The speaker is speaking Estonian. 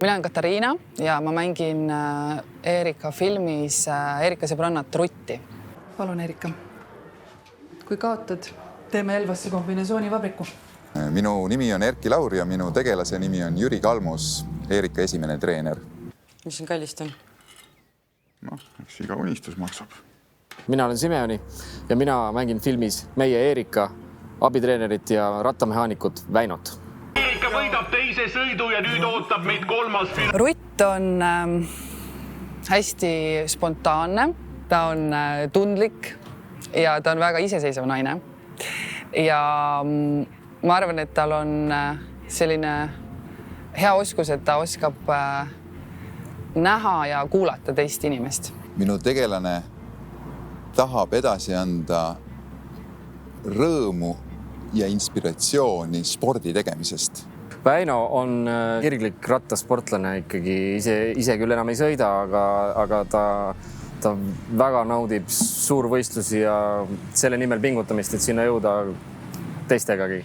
Mina olen Katariina ja ma mängin Eerika filmis Eerika sõbrannat Rutti. Palun, Eerika. Kui kaotad, teeme Elvasse kombinesoonivabriku. Minu nimi on Erki Laur ja minu tegelase nimi on Jüri Kalmus, Eerika esimene treener. Mis siin kallist on? Eks iga unistus maksab. Mina olen Simeoni ja mina mängin filmis meie Eerika, abitreenerit ja rattamehaanikut Väinot. Eerika võidab teise sõidu ja nüüd ootab meid kolmas film. Rutt on hästi spontaanne, ta on tundlik ja ta on väga iseseisev naine. Ja ma arvan, et tal on selline hea oskus, et ta oskab näha ja kuulata teist inimest. Minu tegelane tahab edasi anda rõõmu ja inspiratsiooni spordi tegemisest. Väino on kirglik rattasportlane ikkagi, ise küll enam ei sõida, aga ta väga naudib suurvõistlusi ja selle nimel pingutamist, et sinna jõuda teistegagi.